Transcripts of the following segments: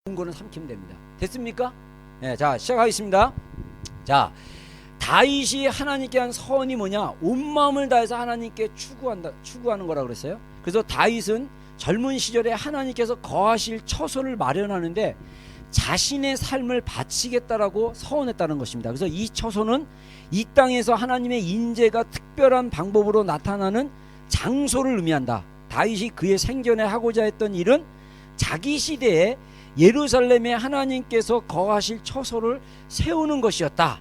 좋은 거는 삼키면 됩니다. 됐습니까? 네, 자 시작하겠습니다. 자, 다윗이 하나님께 한 서원이 뭐냐? 온 마음을 다해서 하나님께 추구하는 거라 그랬어요. 그래서 다윗은 젊은 시절에 하나님께서 거하실 처소를 마련하는데 자신의 삶을 바치겠다라고 서원했다는 것입니다. 그래서 이 처소는 이 땅에서 하나님의 인재가 특별한 방법으로 나타나는 장소를 의미한다. 다윗이 그의 생전에 하고자 했던 일은 자기 시대에 예루살렘에 하나님께서 거하실 처소를 세우는 것이었다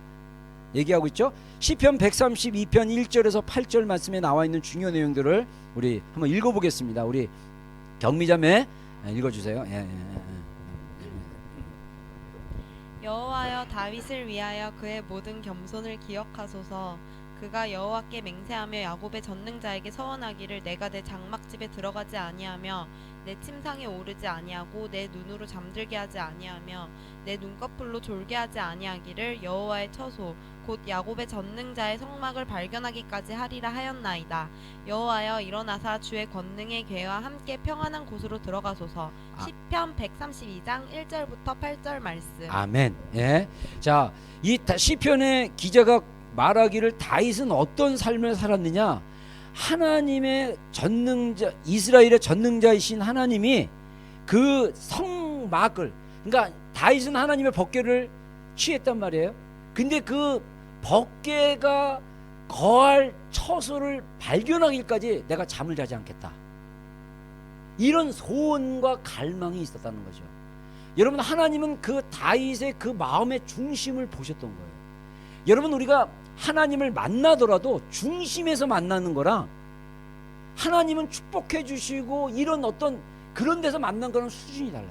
얘기하고 있죠. 시편 132편 1절에서 8절 말씀에 나와 있는 중요 내용들을 우리 한번 읽어보겠습니다. 우리 경미자매 읽어주세요. 여호와여, 다윗을 위하여 그의 모든 겸손을 기억하소서. 그가 여호와께 맹세하며 야곱의 전능자에게 서원하기를 내가 내 장막집에 들어가지 아니하며 내 침상에 오르지 아니하고 내 눈으로 잠들게 하지 아니하며 내 눈꺼풀로 졸게 하지 아니하기를 여호와의 처소 곧 야곱의 전능자의 성막을 발견하기까지 하리라 하였나이다. 여호와여, 일어나사 주의 권능의 궤와 함께 평안한 곳으로 들어가소서. 시편 132장 1절부터 8절 말씀. 아멘. 예. 자, 이 시편의 기자가 말하기를 다윗은 어떤 삶을 살았느냐? 하나님의 전능자, 이스라엘의 전능자이신 하나님이 그 성막을, 그러니까 다윗은 하나님의 법궤를 취했단 말이에요. 근데 그 법궤가 거할 처소를 발견하기까지 내가 잠을 자지 않겠다, 이런 소원과 갈망이 있었다는 거죠. 여러분, 하나님은 그 다윗의 그 마음의 중심을 보셨던 거예요. 여러분, 우리가 하나님을 만나더라도 중심에서 만나는 거랑 하나님은 축복해 주시고 이런 어떤 그런 데서 만난 거랑 수준이 달라요.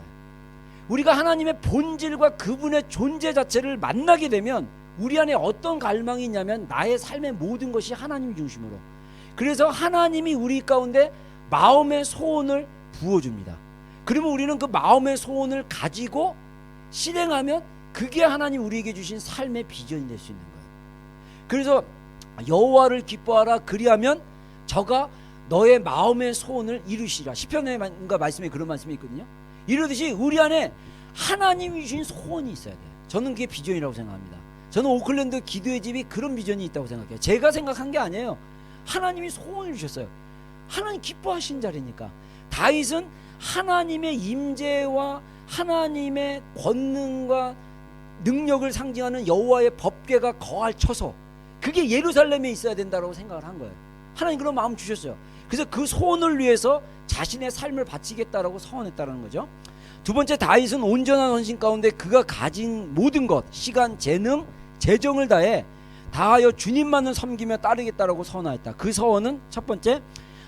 우리가 하나님의 본질과 그분의 존재 자체를 만나게 되면 우리 안에 어떤 갈망이 있냐면 나의 삶의 모든 것이 하나님 중심으로, 그래서 하나님이 우리 가운데 마음의 소원을 부어줍니다. 그러면 우리는 그 마음의 소원을 가지고 실행하면 그게 하나님 우리에게 주신 삶의 비전이 될 수 있는 거예요. 그래서 여호와를 기뻐하라, 그리하면 저가 너의 마음의 소원을 이루시라. 시편의 말씀에 그런 말씀이 있거든요. 이러듯이 우리 안에 하나님이 주신 소원이 있어야 돼요. 저는 그게 비전이라고 생각합니다. 저는 오클랜드 기도의 집이 그런 비전이 있다고 생각해요. 제가 생각한 게 아니에요. 하나님이 소원을 주셨어요. 하나님 기뻐하신 자리니까. 다윗은 하나님의 임재와 하나님의 권능과 능력을 상징하는 여호와의 법궤가 거할 처소, 그게 예루살렘에 있어야 된다고 생각을 한 거예요. 하나님 그런 마음 주셨어요. 그래서 그 소원을 위해서 자신의 삶을 바치겠다라고 서원했다는 거죠. 두 번째, 다윗은 온전한 헌신 가운데 그가 가진 모든 것, 시간, 재능, 재정을 다하여 주님만을 섬기며 따르겠다라고 서원하였다. 그 서원은 첫 번째,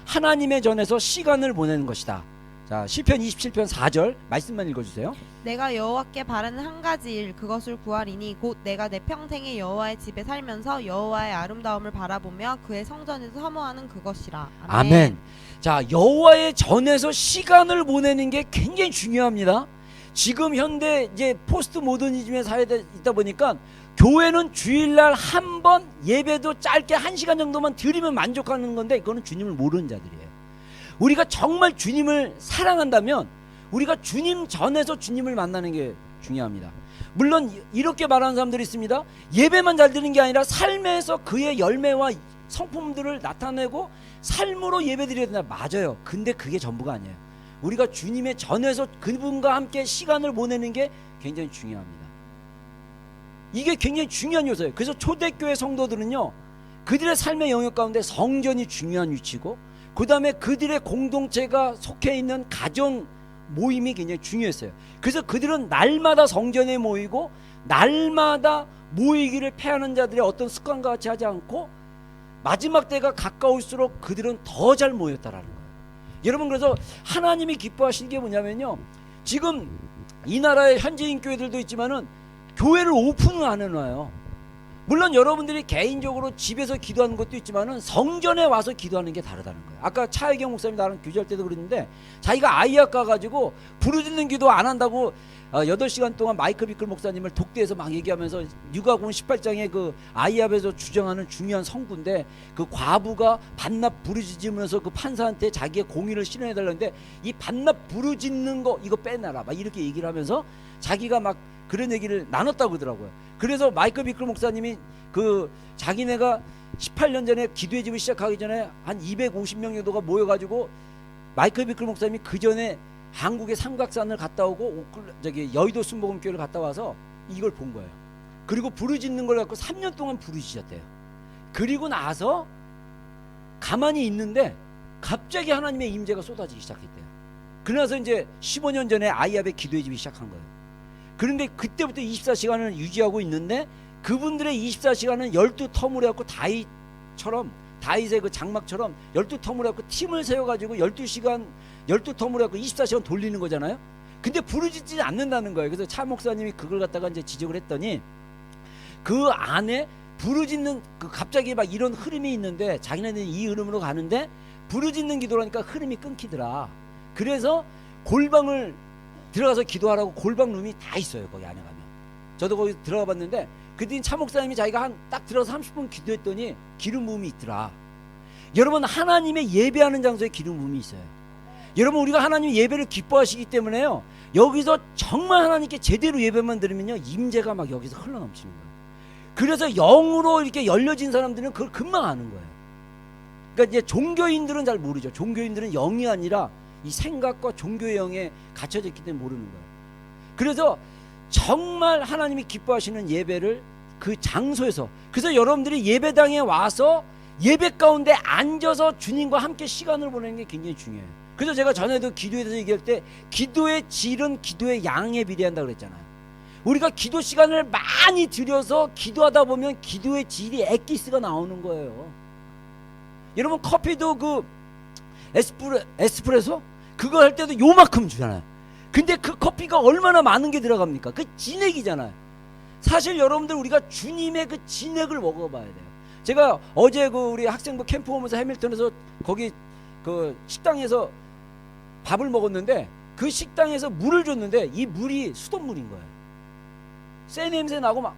하나님의 전에서 시간을 보내는 것이다. 자, 시편 27편 4절 말씀만 읽어주세요. 내가 여호와께 바라는 한 가지 일, 그것을 구하리니 곧 내가 내 평생에 여호와의 집에 살면서 여호와의 아름다움을 바라보며 그의 성전에서 사모하는 그것이라. 아멘. 아멘. 자, 여호와의 전에서 시간을 보내는 게 굉장히 중요합니다. 지금 현대 이제 포스트 모더니즘의 사회에 있다 보니까 교회는 주일날 한 번 예배도 짧게 1시간 정도만 드리면 만족하는 건데, 그거는 주님을 모르는 자들이에요. 우리가 정말 주님을 사랑한다면 우리가 주님 전에서 주님을 만나는 게 중요합니다. 물론 이렇게 말하는 사람들이 있습니다. 예배만 잘 드리는 게 아니라 삶에서 그의 열매와 성품들을 나타내고 삶으로 예배 드려야 된다. 맞아요. 근데 그게 전부가 아니에요. 우리가 주님의 전에서 그분과 함께 시간을 보내는 게 굉장히 중요합니다. 이게 굉장히 중요한 요소예요. 그래서 초대교회 성도들은요, 그들의 삶의 영역 가운데 성전이 중요한 위치고, 그 다음에 그들의 공동체가 속해 있는 가정 모임이 굉장히 중요했어요. 그래서 그들은 날마다 성전에 모이고 날마다 모이기를 패하는 자들의 어떤 습관과 같이 하지 않고 마지막 때가 가까울수록 그들은 더 잘 모였다라는 거예요. 여러분, 그래서 하나님이 기뻐하시는 게 뭐냐면요, 지금 이 나라의 현지인 교회들도 있지만은 교회를 오픈을 안 해놔요. 물론 여러분들이 개인적으로 집에서 기도하는 것도 있지만은 성전에 와서 기도하는 게 다르다는 거예요. 아까 차혜경 목사님 나랑 교제할 때도 그랬는데, 자기가 아이약 가가지고 부르짖는 기도 안 한다고 8시간 동안 마이크 비클 목사님을 독대해서 막 얘기하면서 누가복음 18장에 그 아이압에서 주장하는 중요한 성구인데, 그 과부가 반납 부르짖으면서 그 판사한테 자기의 공의를 실현해 달라는데, 이 반납 부르짖는 거 이거 빼놔라 막 이렇게 얘기를 하면서 자기가 막 그런 얘기를 나눴다고 그러더라고요. 그래서 마이크 비클 목사님이 그 자기네가 18년 전에 기도의 집을 시작하기 전에 한 250명 정도가 모여가지고, 마이클 비클 목사님이 그 전에 한국의 삼각산을 갔다 오고 여의도 순복음교회를 갔다 와서 이걸 본 거예요. 그리고 부르짖는 걸 갖고 3년 동안 부르짖었대요. 그리고 나서 가만히 있는데 갑자기 하나님의 임재가 쏟아지기 시작했대요. 그러나서 이제 15년 전에 아이압의 기도의 집이 시작한 거예요. 그런데 그때부터 24시간을 유지하고 있는데, 그분들의 24시간은 12텀을 해갖고 다윗의 그 장막처럼 12텀을 해갖고 팀을 세워가지고 12시간 12텀을 해갖고 24시간 돌리는 거잖아요. 근데 부르짖지 않는다는 거예요. 그래서 차 목사님이 그걸 갖다가 이제 지적을 했더니, 그 안에 부르짖는 그 갑자기 막 이런 흐름이 있는데 자기네들이 이 흐름으로 가는데 부르짖는 기도라니까 흐름이 끊기더라. 그래서 골방을 들어가서 기도하라고 골방 룸이 다 있어요. 거기 안에 가면. 저도 거기 들어가 봤는데, 그때 차 목사님이 자기가 한 딱 들어서 30분 기도했더니 기름 부음이 있더라. 여러분, 하나님의 예배하는 장소에 기름 부음이 있어요. 여러분, 우리가 하나님 예배를 기뻐하시기 때문에요, 여기서 정말 하나님께 제대로 예배만 드리면요, 임재가 막 여기서 흘러넘치는 거예요. 그래서 영으로 이렇게 열려진 사람들은 그걸 금방 아는 거예요. 그러니까 이제 종교인들은 잘 모르죠. 종교인들은 영이 아니라 이 생각과 종교의 영에 갇혀져 있기 때문에 모르는 거예요. 그래서 정말 하나님이 기뻐하시는 예배를 그 장소에서, 그래서 여러분들이 예배당에 와서 예배 가운데 앉아서 주님과 함께 시간을 보내는 게 굉장히 중요해요. 그래서 제가 전에도 기도에 대해서 얘기할 때, 기도의 질은 기도의 양에 비례한다 그랬잖아요. 우리가 기도 시간을 많이 들여서 기도하다 보면 기도의 질이 엑기스가 나오는 거예요. 여러분, 커피도 그 에스프레소 그거 할 때도 요만큼 주잖아요. 근데 그 커피가 얼마나 많은 게 들어갑니까? 그 진액이잖아요. 사실 여러분들, 우리가 주님의 그 진액을 먹어봐야 돼요. 제가 어제 그 우리 학생부 캠프 오면서 해밀턴에서 거기 그 식당에서 밥을 먹었는데, 그 식당에서 물을 줬는데 이 물이 수돗물인 거예요. 새 냄새 나고 막.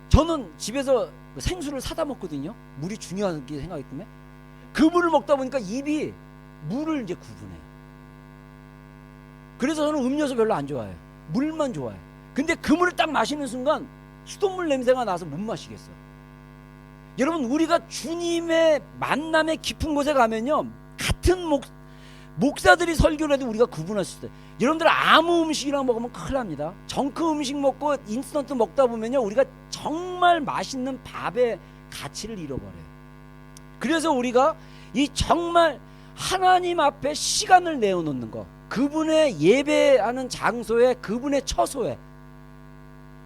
저는 집에서 생수를 사다 먹거든요. 물이 중요하게 생각했기 때문에. 그 물을 먹다 보니까 입이 물을 이제 구분해요. 그래서 저는 음료수 별로 안 좋아해요. 물만 좋아해요. 근데 그 물을 딱 마시는 순간 수돗물 냄새가 나서 못 마시겠어. 여러분, 우리가 주님의 만남의 깊은 곳에 가면요, 같은 목사들이 설교를 해도 우리가 구분할 수 있어요. 여러분들, 아무 음식이랑 먹으면 큰일 납니다. 정크 음식 먹고 인스턴트 먹다 보면요, 우리가 정말 맛있는 밥의 가치를 잃어버려요. 그래서 우리가 이 정말 하나님 앞에 시간을 내어놓는 거, 그분의 예배하는 장소에, 그분의 처소에,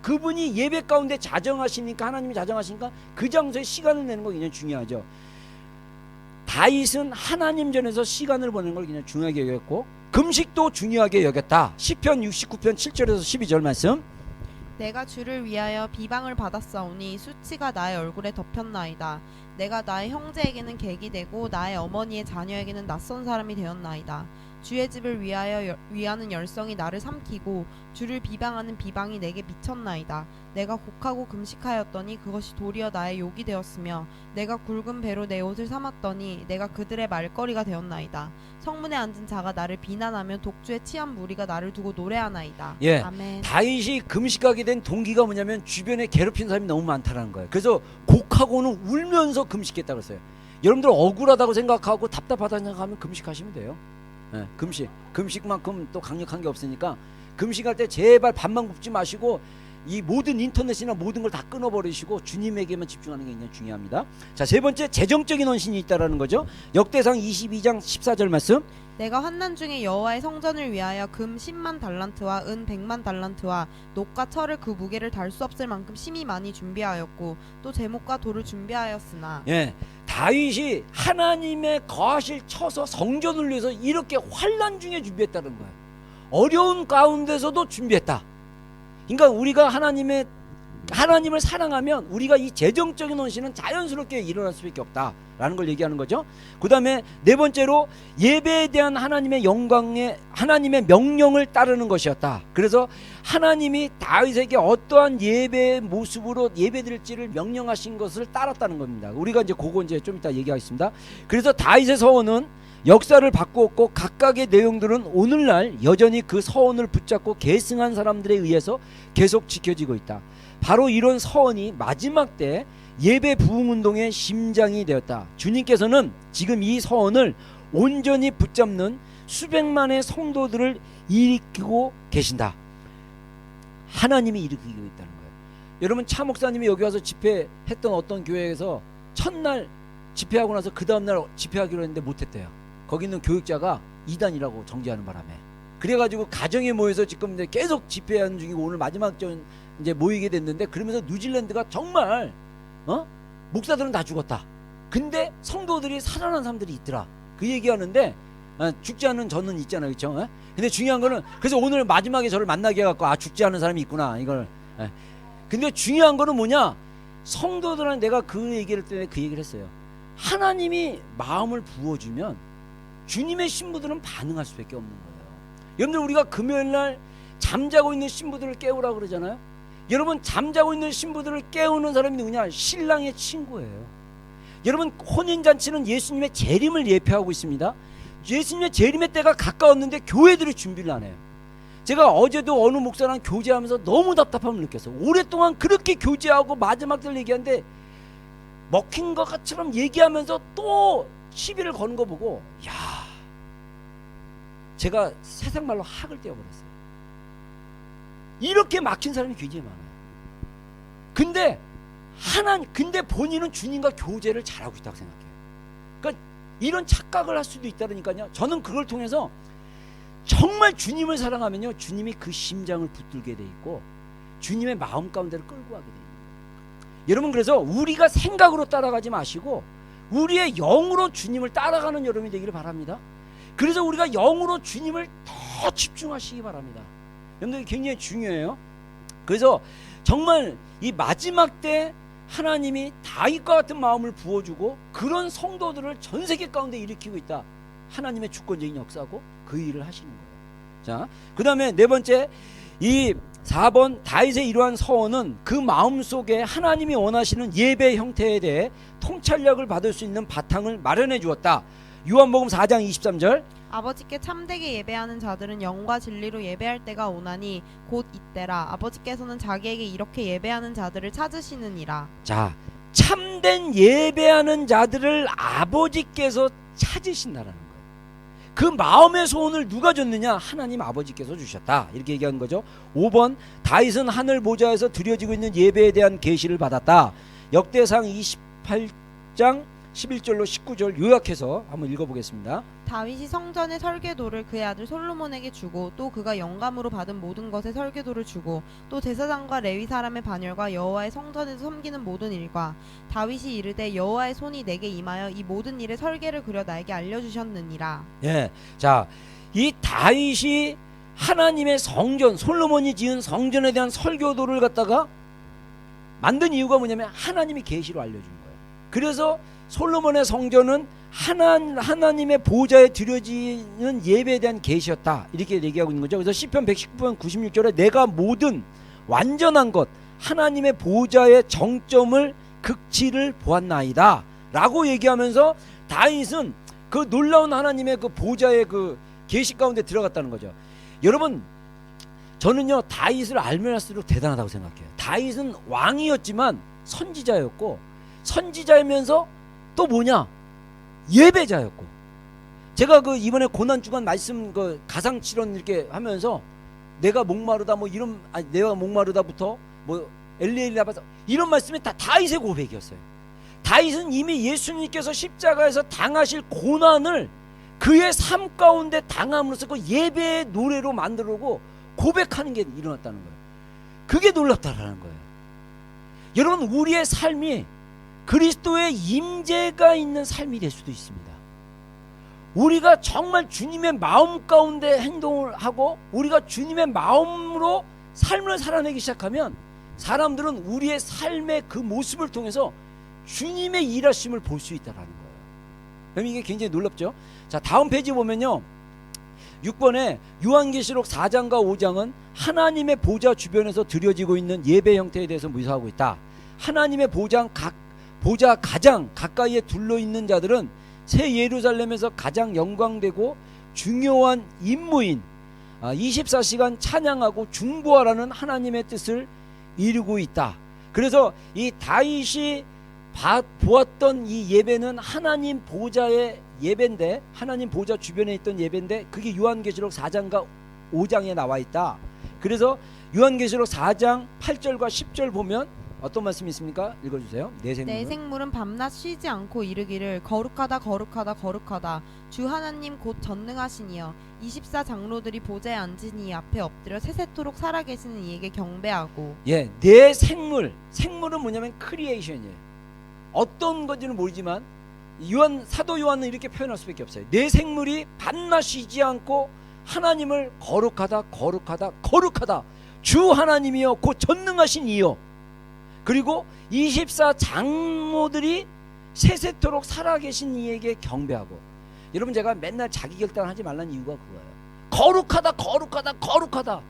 그분이 예배 가운데 자정하시니까, 하나님이 자정하시니까 그 장소에 시간을 내는 거 굉장히 중요하죠. 다윗은 하나님 전에서 시간을 보내는 걸 굉장히 중요하게 여겼고, 금식도 중요하게 여겼다. 시편 69편 7절에서 12절 말씀. 내가 주를 위하여 비방을 받았사오니 수치가 나의 얼굴에 덮였나이다. 내가 나의 형제에게는 객이 되고 나의 어머니의 자녀에게는 낯선 사람이 되었나이다. 주의 집을 위하는 열성이 나를 삼키고 주를 비방하는 비방이 내게 미쳤나이다. 내가 곡하고 금식하였더니 그것이 도리어 나의 욕이 되었으며 내가 굵은 배로 내 옷을 삼았더니 내가 그들의 말거리가 되었나이다. 성문에 앉은 자가 나를 비난하며 독주에 취한 무리가 나를 두고 노래하나이다. 예, 아멘. 다윗이 금식하게 된 동기가 뭐냐면 주변에 괴롭힌 사람이 너무 많다는 거예요. 그래서 곡하고는 울면서 금식했다고 했어요. 여러분들 억울하다고 생각하고 답답하다고 생각하면 금식하시면 돼요. 예, 금식만큼 또 강력한 게 없으니까 금식할 때 제발 밥만 굽지 마시고 이 모든 인터넷이나 모든 걸 다 끊어버리시고 주님에게만 집중하는 게 굉장히 중요합니다. 자, 세 번째, 재정적인 헌신이 있다라는 거죠. 역대상 22장 14절 말씀. 내가 환난 중에 여호와의 성전을 위하여 금 10만 달란트와 은 100만 달란트와 녹과 철을 그 무게를 달 수 없을 만큼 심히 많이 준비하였고 또 제목과 돌을 준비하였으나. 예, 다윗이 하나님의 거하실 처소 성전을 위해서 이렇게 환난 중에 준비했다는 거예요. 어려운 가운데서도 준비했다. 그러니까 우리가 하나님을 사랑하면 우리가 이 재정적인 헌신은 자연스럽게 일어날 수밖에 없다. 라는 걸 얘기하는 거죠. 그 다음에 네 번째로 예배에 대한 하나님의 영광에 하나님의 명령을 따르는 것이었다. 그래서 하나님이 다윗에게 어떠한 예배의 모습으로 예배드릴지를 명령하신 것을 따랐다는 겁니다. 우리가 이제 그거 이제 좀 이따 얘기하겠습니다. 그래서 다윗의 서원은 역사를 바꾸었고 각각의 내용들은 오늘날 여전히 그 서원을 붙잡고 계승한 사람들에 의해서 계속 지켜지고 있다. 바로 이런 서원이 마지막 때 예배 부흥운동의 심장이 되었다. 주님께서는 지금 이 서원을 온전히 붙잡는 수백만의 성도들을 일으키고 계신다. 하나님이 일으키고 있다는 거예요. 여러분, 차 목사님이 여기 와서 집회했던 어떤 교회에서 첫날 집회하고 나서 그 다음날 집회하기로 했는데 못했대요. 거기 있는 교육자가 이단이라고 정죄하는 바람에. 그래가지고 가정에 모여서 지금 이제 계속 집회하는 중이고 오늘 마지막 전 이제 모이게 됐는데, 그러면서 뉴질랜드가 정말 목사들은 다 죽었다. 근데 성도들이 살아난 사람들이 있더라. 그 얘기하는데 죽지 않은 저는 있잖아요, 그렇죠? 근데 중요한 거는 그래서 오늘 마지막에 저를 만나게 해갖고 죽지 않은 사람이 있구나 이걸. 근데 중요한 거는 뭐냐? 성도들한테 내가 그 얘기를 때문에 그 얘기를 했어요. 하나님이 마음을 부어주면 주님의 신부들은 반응할 수밖에 없는 거예요. 여러분들, 우리가 금요일날 잠자고 있는 신부들을 깨우라고 그러잖아요. 여러분, 잠자고 있는 신부들을 깨우는 사람이 누구냐? 신랑의 친구예요. 여러분, 혼인잔치는 예수님의 재림을 예표하고 있습니다. 예수님의 재림의 때가 가까웠는데 교회들이 준비를 안 해요. 제가 어제도 어느 목사랑 교제하면서 너무 답답함을 느꼈어요. 오랫동안 그렇게 교제하고 마지막 때 얘기하는데 먹힌 것처럼 얘기하면서 또 시비를 거는 거 보고, 야, 제가 세상 말로 학을 떼어버렸어요. 이렇게 막힌 사람이 굉장히 많아요. 근데 본인은 주님과 교제를 잘하고 있다고 생각해요. 그러니까 이런 착각을 할 수도 있다니까요. 저는 그걸 통해서 정말 주님을 사랑하면요, 주님이 그 심장을 붙들게 돼 있고 주님의 마음 가운데를 끌고 가게 돼 있는 거예요. 여러분, 그래서 우리가 생각으로 따라가지 마시고 우리의 영으로 주님을 따라가는 여러분이 되기를 바랍니다. 그래서 우리가 영으로 주님을 더 집중하시기 바랍니다. 여러분들, 굉장히 중요해요. 그래서 정말 이 마지막 때 하나님이 다윗과 같은 마음을 부어주고 그런 성도들을 전 세계 가운데 일으키고 있다. 하나님의 주권적인 역사고 그 일을 하시는 거예요. 자, 그 다음에 네 번째, 이 4번 다윗의 이러한 서원은 그 마음속에 하나님이 원하시는 예배 형태에 대해 통찰력을 받을 수 있는 바탕을 마련해 주었다. 요한복음 4장 23절, 아버지께 참되게 예배하는 자들은 영과 진리로 예배할 때가 오나니 곧 이때라. 아버지께서는 자기에게 이렇게 예배하는 자들을 찾으시느니라. 자, 참된 예배하는 자들을 아버지께서 찾으신다라는 거예요. 그 마음의 소원을 누가 줬느냐? 하나님 아버지께서 주셨다. 이렇게 얘기한 거죠. 5번, 다윗은 하늘 보좌에서 드려지고 있는 예배에 대한 계시를 받았다. 역대상 28장 11절로 19절 요약해서 한번 읽어보겠습니다. 다윗이 성전의 설계도를 그의 아들 솔로몬에게 주고 또 그가 영감으로 받은 모든 것의 설계도를 주고 또 제사장과 레위 사람의 반열과 여호와의 성전에서 섬기는 모든 일과 다윗이 이르되 여호와의 손이 내게 임하여 이 모든 일의 설계를 그려 나에게 알려주셨느니라. 예, 자, 이 다윗이 하나님의 성전, 솔로몬이 지은 성전에 대한 설교도를 갖다가 만든 이유가 뭐냐면 하나님이 계시로 알려준 거예요. 그래서 솔로몬의 성전은 하나님의 보좌에 드려지는 예배에 대한 계시였다. 이렇게 얘기하고 있는 거죠. 그래서 시편 119편 96절에 내가 모든 완전한 것 하나님의 보좌의 정점을 극치를 보았나이다 라고 얘기하면서 다윗은 그 놀라운 하나님의 그 보좌의 그 계시 가운데 들어갔다는 거죠. 여러분, 저는요 다윗을 알면 할수록 대단하다고 생각해요. 다윗은 왕이었지만 선지자였고, 선지자이면서 또 뭐냐? 예배자였고. 제가 그 이번에 고난주간 말씀 그 가상칠언 이렇게 하면서 내가 목마르다 뭐 이런, 내가 목마르다부터 뭐 엘리엘리아바사 이런 말씀이 다 다윗의 고백이었어요. 다윗은 이미 예수님께서 십자가에서 당하실 고난을 그의 삶 가운데 당함으로써 그 예배의 노래로 만들고 고백하는 게 일어났다는 거예요. 그게 놀랍다라는 거예요. 여러분, 우리의 삶이 그리스도의 임재가 있는 삶이 될 수도 있습니다. 우리가 정말 주님의 마음 가운데 행동을 하고 우리가 주님의 마음으로 삶을 살아내기 시작하면 사람들은 우리의 삶의 그 모습을 통해서 주님의 일하심을 볼 수 있다는 거예요. 그럼 이게 굉장히 놀랍죠. 자, 다음 페이지 보면요, 6번에 요한계시록 4장과 5장은 하나님의 보좌 주변에서 드려지고 있는 예배 형태에 대해서 묘사하고 있다. 하나님의 보좌 가장 가까이에 둘러있는 자들은 새 예루살렘에서 가장 영광되고 중요한 임무인 24시간 찬양하고 중보하라는 하나님의 뜻을 이루고 있다. 그래서 이 다윗이 보았던 이 예배는 하나님 보좌의 예배인데, 하나님 보좌 주변에 있던 예배인데, 그게 요한계시록 4장과 5장에 나와 있다. 그래서 요한계시록 4장 8절과 10절 보면 어떤 말씀이 있습니까? 읽어주세요. 내 생물은 밤낮 쉬지 않고 이르기를 거룩하다 거룩하다 거룩하다 주 하나님 곧 전능하시니여 24 장로들이 보좌에 앉은 이 앞에 엎드려 세세토록 살아계시는 이에게 경배하고. 예, 내 생물은 뭐냐면 크리에이션이에요. 어떤 건지는 모르지만 사도 요한은 이렇게 표현할 수밖에 없어요. 내 생물이 밤낮 쉬지 않고 하나님을 거룩하다 거룩하다 거룩하다 주 하나님이여 곧 전능하신 이여, 그리고 24 장로들이 세세토록 살아계신 이에게 경배하고. 여러분, 제가 맨날 자기 결단하지 말라는 이유가 그거예요. 거룩하다 거룩하다 거룩하다,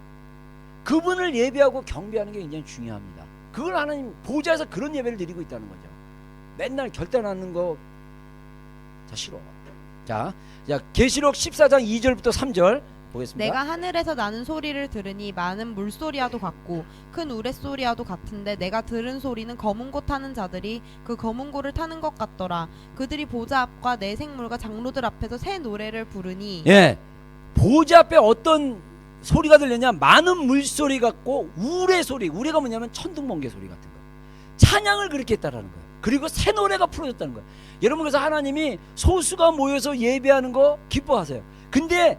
그분을 예배하고 경배하는 게 굉장히 중요합니다. 그걸 하나님 보좌에서 그런 예배를 드리고 있다는 거죠. 맨날 결단하는 거 자 싫어. 자, 계시록 14장 2절부터 3절 보겠습니다. 내가 하늘에서 나는 소리를 들으니 많은 물소리와도 같고 큰 우레소리와도 같은데 내가 들은 소리는 검은 고 타는 자들이 그 검은 고를 타는 것 같더라. 그들이 보좌 앞과 내 생물과 장로들 앞에서 새 노래를 부르니. 예, 보좌 앞에 어떤 소리가 들렸냐? 많은 물소리 같고 우레소리. 우레가 뭐냐면 천둥번개 소리 같은 거. 찬양을 그렇게 했다라는 거예요. 그리고 새 노래가 풀어졌다는 거예요. 여러분, 그래서 하나님이 소수가 모여서 예배하는 거 기뻐하세요. 근데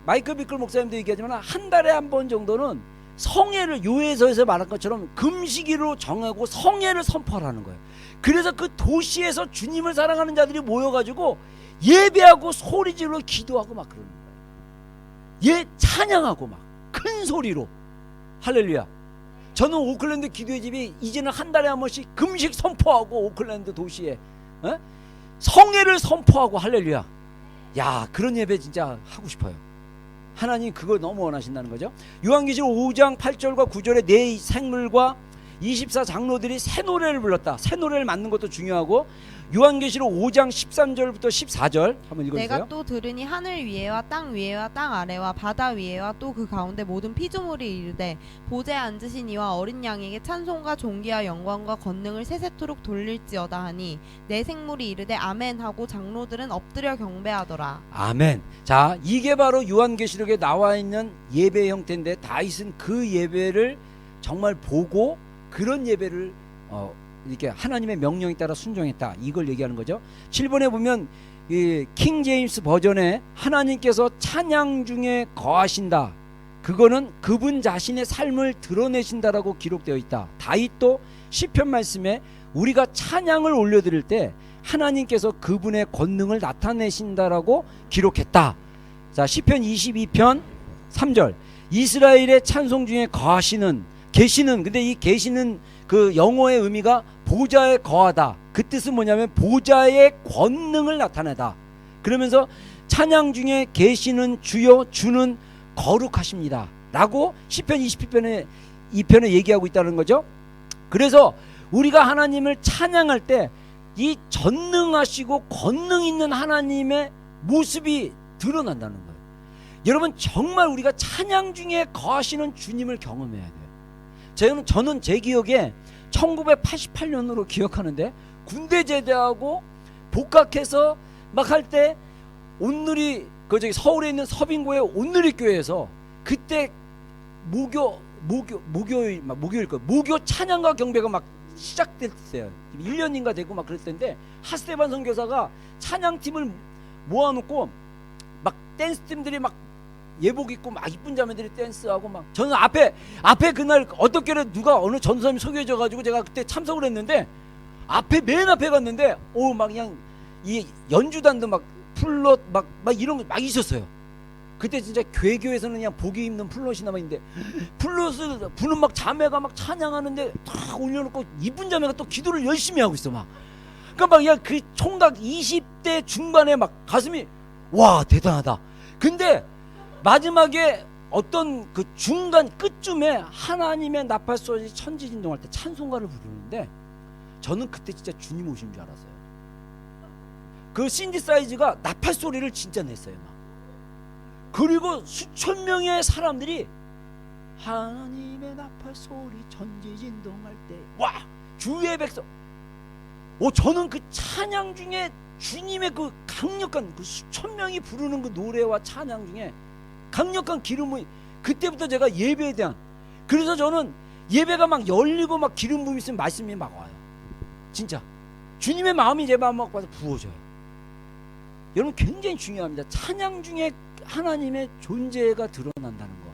마이클 비클 목사님도 얘기하지만 한 달에 한 번 정도는 성회를, 요에서에서 말한 것처럼 금식일로 정하고 성회를 선포하라는 거예요. 그래서 그 도시에서 주님을 사랑하는 자들이 모여가지고 예배하고 소리질러 기도하고 막 그러는 거예요. 찬양하고 막 큰 소리로. 할렐루야. 저는 오클랜드 기도의 집이 이제는 한 달에 한 번씩 금식 선포하고 오클랜드 도시에 성회를 선포하고. 할렐루야. 야, 그런 예배 진짜 하고 싶어요. 하나님 그걸 너무 원하신다는 거죠. 요한계시록 5장 8절과 9절에 내 생물과 24 장로들이 새 노래를 불렀다. 새 노래를 만든 것도 중요하고, 요한계시록 5장 13절부터 14절 한번 읽어주세요. 내가 또 들으니 하늘 위에와 땅 위에와 땅 아래와 바다 위에와 또 그 가운데 모든 피조물이 이르되 보좌에 앉으신 이와 어린 양에게 찬송과 존귀와 영광과 권능을 세세토록 돌릴지어다 하니 내 생물이 이르되 아멘 하고 장로들은 엎드려 경배하더라. 아멘. 자, 이게 바로 요한계시록에 나와 있는 예배 형태인데, 다윗은 그 예배를 정말 보고 그런 예배를 이렇게 하나님의 명령에 따라 순종했다, 이걸 얘기하는 거죠. 7번에 보면 이 킹 제임스 버전에 하나님께서 찬양 중에 거하신다, 그거는 그분 자신의 삶을 드러내신다라고 기록되어 있다. 다윗도 시편 말씀에 우리가 찬양을 올려드릴 때 하나님께서 그분의 권능을 나타내신다라고 기록했다. 자, 시편 22편 3절 이스라엘의 찬송 중에 계시는, 근데 이 계시는 그 영어의 의미가 보좌에 거하다. 그 뜻은 뭐냐면 보좌의 권능을 나타내다. 그러면서 찬양 중에 계시는 주여, 주는 거룩하십니다 라고 시편 22편에 얘기하고 있다는 거죠. 그래서 우리가 하나님을 찬양할 때 이 전능하시고 권능 있는 하나님의 모습이 드러난다는 거예요. 여러분, 정말 우리가 찬양 중에 거하시는 주님을 경험해야 돼요. 저는 제 기억에 1988년으로 기억하는데, 군대 제대하고 복학해서 막 할 때 온누리 서울에 있는 서빙고의 온누리 교회에서 그때 목요 찬양과 경배가 막 시작됐어요. 1년인가 되고 막 그랬을 텐데, 하스테반 선교사가 찬양팀을 모아놓고 막 댄스팀들이 막 예복 입고 막 이쁜 자매들이 댄스하고 막, 저는 앞에 그날 어떻게 누가 어느 전사님이 소개해줘가지고 제가 그때 참석을 했는데, 맨 앞에 갔는데 막 그냥 이 연주단도 막 플롯 막 이런 거 막 있었어요. 그때 진짜 괴교에서는 그냥 복이 입는 플롯이나만 있는데, 플롯을 부는 막 자매가 막 찬양하는데 탁 올려놓고 이쁜 자매가 또 기도를 열심히 하고 있어 막. 그러니까 막 그 총각 20대 그때 중반에 막 가슴이 와 대단하다. 근데 마지막에 어떤 그 중간 끝쯤에 하나님의 나팔 소리 천지진동할 때 찬송가를 부르는데 저는 그때 진짜 주님 오신 줄 알았어요. 그 신디사이즈가 나팔 소리를 진짜 냈어요. 막. 그리고 수천 명의 사람들이 하나님의 나팔 소리 천지진동할 때 와 주의 백성. 저는 그 찬양 중에 주님의 그 강력한 그 수천 명이 부르는 그 노래와 찬양 중에 강력한 기름이 그때부터 제가 예배에 대한 그래서 저는 예배가 막 열리고 막 기름 부음 있으면 말씀이 막 와요. 진짜 주님의 마음이 제 마음 막 와서 부어져요. 여러분 굉장히 중요합니다. 찬양 중에 하나님의 존재가 드러난다는 거.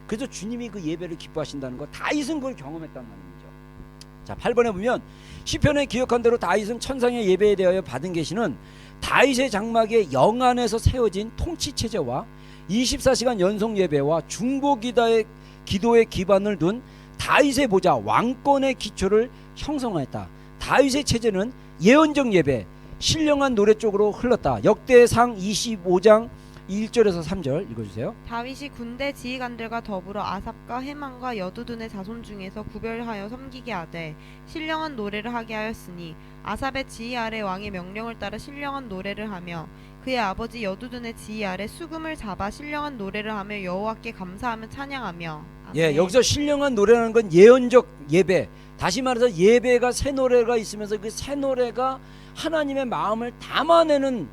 그래서 주님이 그 예배를 기뻐하신다는 거. 다윗은 그걸 경험했단 말입니다. 자 8번에 보면 시편에 기억한 대로 다윗은 천상의 예배에 대하여 받은 계시는 다윗의 장막에 영안에서 세워진 통치체제와 24시간 연속 예배와 중보기도의 기반을 둔 다윗의 보좌 왕권의 기초를 형성하였다. 다윗의 체제는 예언적 예배, 신령한 노래 쪽으로 흘렀다. 역대상 25장 1절에서 3절 읽어주세요. 다윗이 군대 지휘관들과 더불어 아삽과 헤만과 여두둔의 자손 중에서 구별하여 섬기게 하되 신령한 노래를 하게 하였으니 아삽의 지휘 아래 왕의 명령을 따라 신령한 노래를 하며 그의 아버지 여두둔의 지휘 아래 수금을 잡아 신령한 노래를 하며 여호와께 감사하며 찬양하며. 예, 여기서 신령한 노래라는 건 예언적 예배. 다시 말해서 예배가 새 노래가 있으면서 그 새 노래가 하나님의 마음을 담아내는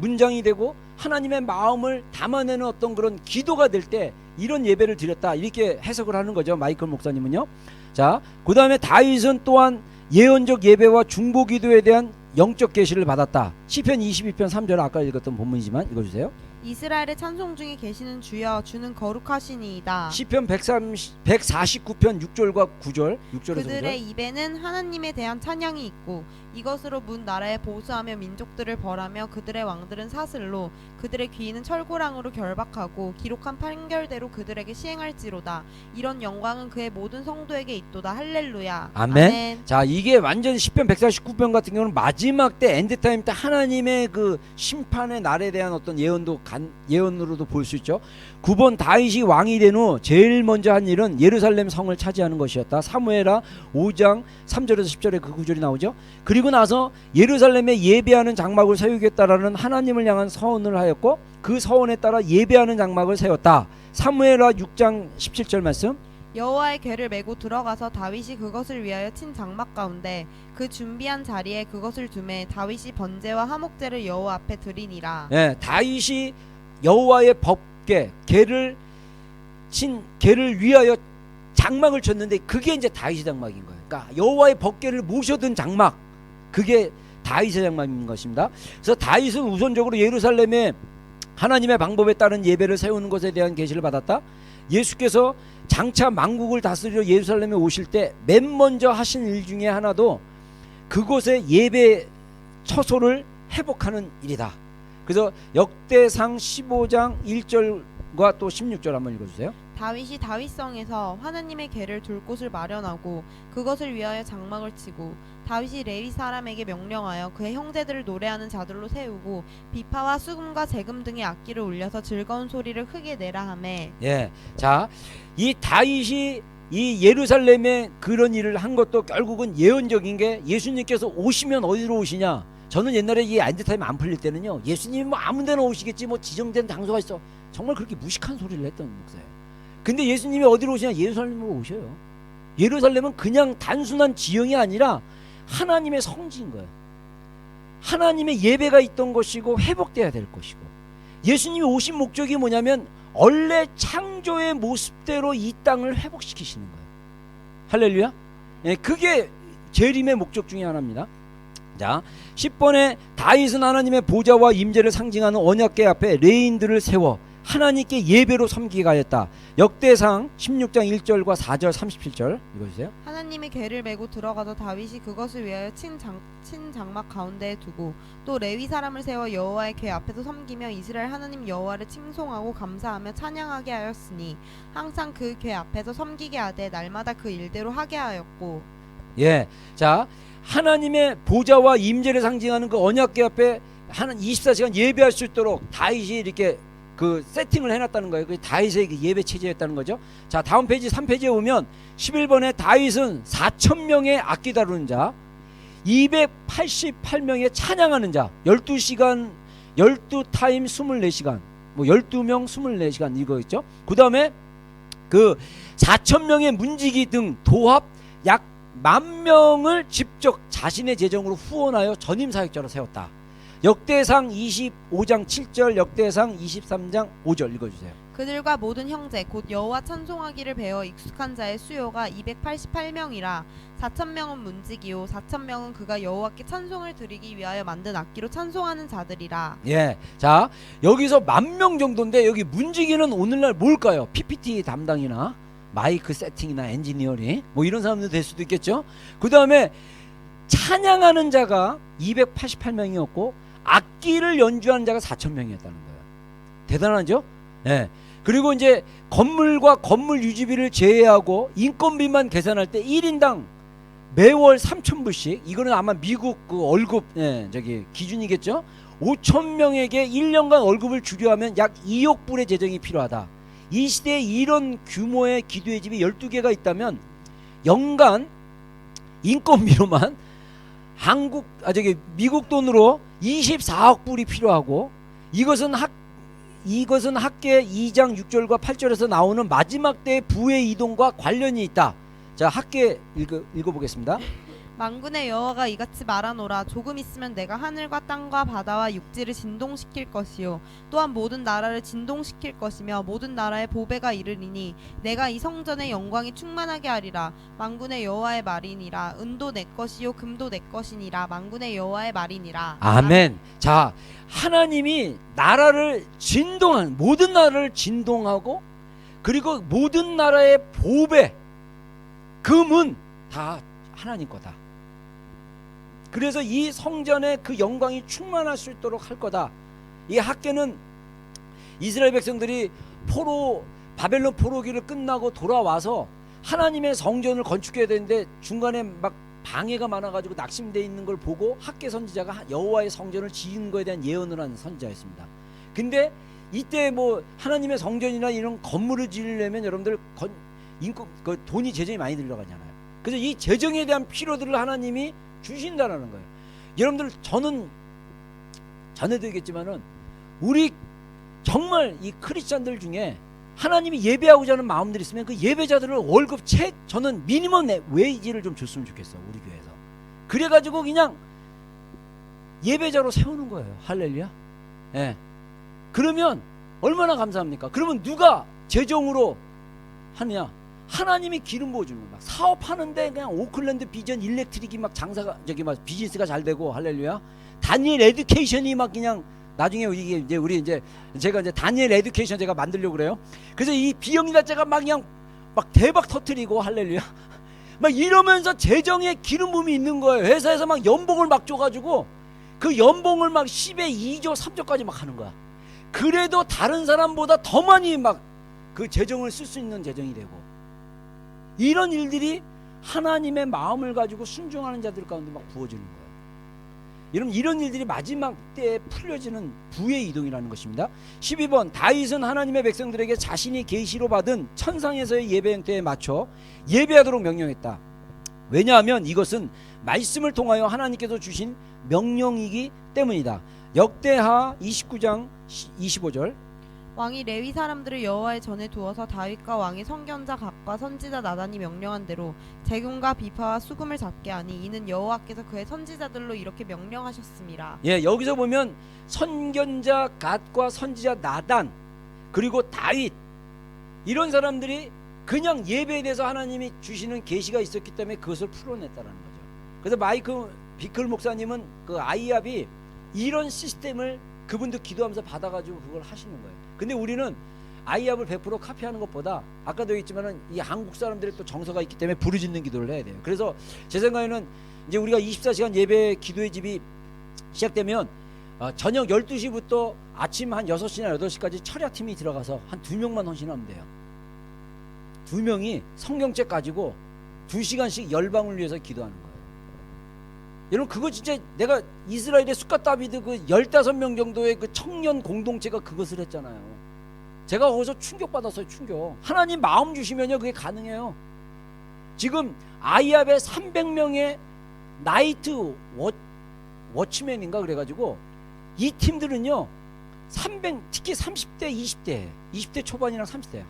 문장이 되고 하나님의 마음을 담아내는 어떤 그런 기도가 될 때 이런 예배를 드렸다 이렇게 해석을 하는 거죠. 마이클 목사님은요. 자, 그 다음에 다윗은 또한 예언적 예배와 중보기도에 대한 영적 계시를 받았다. 시편 22편 3절 아까 읽었던 본문이지만 읽어주세요. 이스라엘의 찬송 중에 계시는 주여 주는 거룩하시니이다. 시편 149편 6절과 9절 6절에서 그들의 9절. 입에는 하나님에 대한 찬양이 있고 이것으로 문 나라에 보수하며 민족들을 벌하며 그들의 왕들은 사슬로 그들의 귀인은 철고랑으로 결박하고 기록한 판결대로 그들에게 시행할지로다. 이런 영광은 그의 모든 성도에게 있도다. 할렐루야. 아멘. 자, 이게 완전 시편 149편 같은 경우는 마지막 때 엔드타임 때 하나님의 그 심판의 날에 대한 어떤 예언으로도 볼 수 있죠. 9번 다윗이 왕이 된 후 제일 먼저 한 일은 예루살렘 성을 차지하는 것이었다. 사무엘하 5장 3절에서 10절에 그 구절이 나오죠. 그리고 나서 예루살렘에 예배하는 장막을 세우겠다라는 하나님을 향한 서원을 하였고 그 서원에 따라 예배하는 장막을 세웠다. 사무엘하 6장 17절 말씀. 여호와의 궤를 메고 들어가서 다윗이 그것을 위하여 친 장막 가운데 그 준비한 자리에 그것을 두매 다윗이 번제와 화목제를 여호와 앞에 드리니라. 예, 다윗이 여호와의 법궤 궤를 위하여 장막을 쳤는데 그게 이제 다윗의 장막인 거예요. 그러니까 여호와의 법궤를 모셔둔 장막, 그게 다윗의 장막인 것입니다. 그래서 다윗은 우선적으로 예루살렘에 하나님의 방법에 따른 예배를 세우는 것에 대한 계시를 받았다. 예수께서 장차 만국을 다스리러 예루살렘에 오실 때 맨 먼저 하신 일 중에 하나도 그곳의 예배 처소를 회복하는 일이다. 그래서 역대상 15장 1절과 또 16절 한번 읽어주세요. 다윗이 다윗성에서 하나님의 궤를 둘 곳을 마련하고 그것을 위하여 장막을 치고 다윗이 레위 사람에게 명령하여 그의 형제들을 노래하는 자들로 세우고 비파와 수금과 재금 등의 악기를 울려서 즐거운 소리를 크게 내라 하매. 예, 자, 이 다윗이 이 예루살렘에 그런 일을 한 것도 결국은 예언적인 게 예수님께서 오시면 어디로 오시냐. 저는 옛날에 이 엔드타임 안 풀릴 때는요, 예수님이 뭐 아무데나 오시겠지 뭐 지정된 장소가 있어, 정말 그렇게 무식한 소리를 했던 목사예요. 근데 예수님이 어디로 오시냐? 예루살렘으로 오셔요. 예루살렘은 그냥 단순한 지형이 아니라 하나님의 성지인 거예요. 하나님의 예배가 있던 것이고 회복돼야 될 것이고, 예수님이 오신 목적이 뭐냐면 원래 창조의 모습대로 이 땅을 회복시키시는 거예요. 할렐루야. 예, 그게 재림의 목적 중에 하나입니다. 자, 10번에 다윗은 하나님의 보좌와 임재를 상징하는 언약궤 앞에 레인들을 세워 하나님께 예배로 섬기게 하였다. 역대상 16장 1절과 4절 37절 읽어주세요. 하나님의 궤를 메고 들어가서 다윗이 그것을 위하여 친 장막 가운데에 두고 또 레위 사람을 세워 여호와의 궤 앞에서 섬기며 이스라엘 하나님 여호와를 칭송하고 감사하며 찬양하게 하였으니 항상 그 궤 앞에서 섬기게 하되 날마다 그 일대로 하게 하였고. 예. 자, 하나님의 보좌와 임재를 상징하는 그 언약궤 앞에 하는 24시간 예배할 수 있도록 다윗이 이렇게 그 세팅을 해놨다는 거예요. 그 다윗의 그 예배 체제였다는 거죠. 자, 다음 페이지 3페이지에 보면 11번에 다윗은 4,000명의 악기 다루는 자, 288명의 찬양하는 자, 12시간 12타임 24시간, 뭐 12명 24시간 이거 있죠. 그 다음에 그 4,000명의 문지기 등 도합 약 10,000명을 직접 자신의 재정으로 후원하여 전임 사역자로 세웠다. 역대상 25장 7절, 역대상 23장 5절 읽어주세요. 그들과 모든 형제 곧 여호와 찬송하기를 배워 익숙한 자의 수요가 288명이라 4,000명은 문지기요 4,000명은 그가 여호와께 찬송을 드리기 위하여 만든 악기로 찬송하는 자들이라. 예, 자 여기서 10,000명 정도인데 여기 문지기는 오늘날 뭘까요? PPT 담당이나 마이크 세팅이나 엔지니어링 뭐 이런 사람들 될 수도 있겠죠. 그 다음에 찬양하는 자가 288명이었고 악기를 연주하는 자가 4,000명이었다는 거예요. 대단하죠? 예. 그리고 이제 건물과 건물 유지비를 제외하고 인건비만 계산할 때 1인당 매월 3,000불씩, 이거는 아마 미국 그 월급 저기 기준이겠죠. 5,000명에게 1년간 월급을 주려하면 약 2억 불의 재정이 필요하다. 이 시대에 이런 규모의 기도의 집이 12개가 있다면 연간 인건비로만 미국 돈으로 24억 불이 필요하고, 이것은 학계 2장 6절과 8절에서 나오는 마지막 때의 부의 이동과 관련이 있다. 자, 학계 읽어보겠습니다. 만군의 여호와가 이같이 말하노라. 조금 있으면 내가 하늘과 땅과 바다와 육지를 진동시킬 것이요 또한 모든 나라를 진동시킬 것이며 모든 나라의 보배가 이르리니 내가 이 성전의 영광이 충만하게 하리라. 만군의 여호와의 말이니라. 은도 내 것이요 금도 내 것이니라. 만군의 여호와의 말이니라. 아멘. 자, 하나님이 나라를 진동한, 모든 나라를 진동하고, 그리고 모든 나라의 보배, 금은 다 하나님 거다. 그래서 이 성전에 그 영광이 충만할 수 있도록 할 거다. 이 학계는 이스라엘 백성들이 바벨론 포로기를 끝나고 돌아와서 하나님의 성전을 건축해야 되는데 중간에 막 방해가 많아가지고 낙심되어 있는 걸 보고 학계 선지자가 여호와의 성전을 지은 거에 대한 예언을 한 선지자였습니다. 근데 이때 뭐 하나님의 성전이나 이런 건물을 지으려면 여러분들 돈이 재정이 많이 들어가잖아요. 그래서 이 재정에 대한 필요들을 하나님이 주신다라는 거예요. 여러분들, 저는 전에도 얘기했지만은 우리 정말 이 크리스찬들 중에 하나님이 예배하고자 하는 마음들이 있으면 그 예배자들을 월급 저는 미니멈 웨이지를 좀 줬으면 좋겠어, 우리 교회에서. 그래가지고 그냥 예배자로 세우는 거예요. 할렐루야. 예. 그러면 얼마나 감사합니까? 그러면 누가 재정으로 하느냐? 하나님이 기름 부어주는 거야. 사업하는데 그냥 오클랜드 비전 일렉트릭이 막 장사가 막 비즈니스가 잘 되고, 할렐루야. 다니엘 에듀케이션이 막 그냥 나중에 제가 이제 다니엘 에듀케이션 제가 만들려고 그래요. 그래서 이 비영 자체가 막 그냥 막 대박 터트리고, 할렐루야. 막 이러면서 재정에 기름 부음이 있는 거예요. 회사에서 막 연봉을 막 줘가지고 그 연봉을 막 10에 2조 3조까지 막 하는 거야. 그래도 다른 사람보다 더 많이 막 그 재정을 쓸 수 있는 재정이 되고, 이런 일들이 하나님의 마음을 가지고 순종하는 자들 가운데 막 부어지는 거예요. 여러분, 이런 일들이 마지막 때에 풀려지는 부의 이동이라는 것입니다. 12번, 다윗은 하나님의 백성들에게 자신이 계시로 받은 천상에서의 예배 형태에 맞춰 예배하도록 명령했다. 왜냐하면 이것은 말씀을 통하여 하나님께서 주신 명령이기 때문이다. 역대하 29장 25절. 왕이 레위 사람들을 여호와의 전에 두어서 다윗과 왕의 선견자 각과 선지자 나단이 명령한 대로 재금과 비파와 수금을 잡게 하니 이는 여호와께서 그의 선지자들로 이렇게 명령하셨습니다. 예, 여기서 보면 선견자 갓과 선지자 나단, 그리고 다윗, 이런 사람들이 그냥 예배에 대해서 하나님이 주시는 계시가 있었기 때문에 그것을 풀어냈다는 거죠. 그래서 마이크 비클 목사님은 그 아이압이 이런 시스템을 그분도 기도하면서 받아가지고 그걸 하시는 거예요. 근데 우리는 아이압을 100% 카피하는 것보다 아까도 얘기했지만은 이 한국 사람들의 또 정서가 있기 때문에 부르짖는 기도를 해야 돼요. 그래서 제 생각에는 이제 우리가 24시간 예배 기도의 집이 시작되면 저녁 12시부터 아침 한 6시나 8시까지 철야팀이 들어가서 한 2명만 헌신하면 돼요. 2명이 성경책 가지고 2시간씩 열방을 위해서 기도하는 거예요. 여러분 그거 진짜 내가 이스라엘의 숫갓 다비드 그 15명 정도의 그 청년 공동체가 그것을 했잖아요. 제가 거기서 충격받았어요. 충격. 하나님 마음 주시면요 그게 가능해요. 지금 아이압의 300명의 나이트 워치맨인가 그래가지고 이 팀들은요 특히 30대 20대 초반이랑 30대야.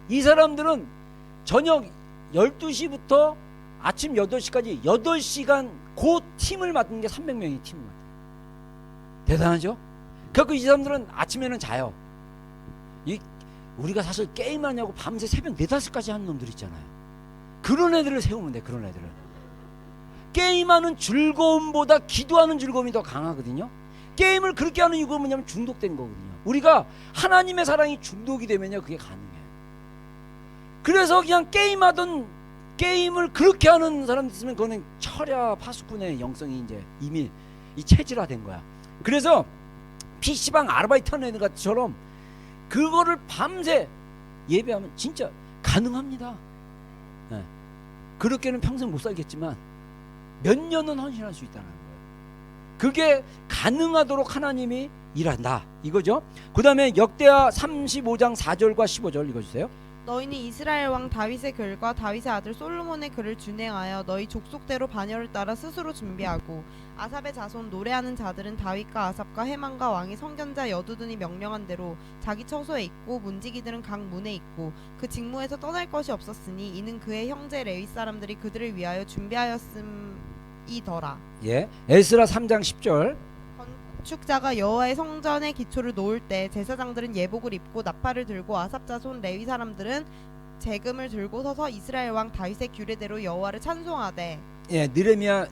이 사람들은 저녁 12시부터 아침 8시까지 8시간 그 팀을 맡는 게 300명이 팀을 맡아요. 대단하죠? 그래서 이 사람들은 아침에는 자요. 우리가 사실 게임하냐고 밤새 새벽 4, 5시까지 하는 놈들 있잖아요. 그런 애들을 세우면 돼. 그런 애들을. 게임하는 즐거움보다 기도하는 즐거움이 더 강하거든요. 게임을 그렇게 하는 이유가 뭐냐면 중독된 거거든요. 우리가 하나님의 사랑이 중독이 되면요 그게 가능해요. 그래서 그냥 게임을 그렇게 하는 사람들 있으면 그거는 철야 파수꾼의 영성이 이제 이미 이 체질화된 거야. 그래서 PC방 아르바이트 하는 애들처럼 그거를 밤새 예배하면 진짜 가능합니다. 네. 그렇게는 평생 못 살겠지만 몇 년은 헌신할 수 있다는 거예요. 그게 가능하도록 하나님이 일한다 이거죠. 그 다음에 역대하 35장 4절과 15절 읽어주세요. 너희는 이스라엘 왕 다윗의 글과 다윗의 아들 솔로몬의 글을 준행하여 너희 족속대로 반열을 따라 스스로 준비하고 아삽의 자손 노래하는 자들은 다윗과 아삽과 헤만과 왕의 선견자 여두둔이 명령한 대로 자기 처소에 있고 문지기들은 각 문에 있고 그 직무에서 떠날 것이 없었으니 이는 그의 형제 레위 사람들이 그들을 위하여 준비하였음이더라. 예, 에스라 3장 10절. 건축자가 여호와의 성전의 기초를 놓을 때 제사장들은 예복을 입고 나팔을 들고 아삽 자손 레위 사람들은 재금을 들고 서서 이스라엘 왕 다윗의 규례대로 여호와를 찬송하되. 예, 느헤미야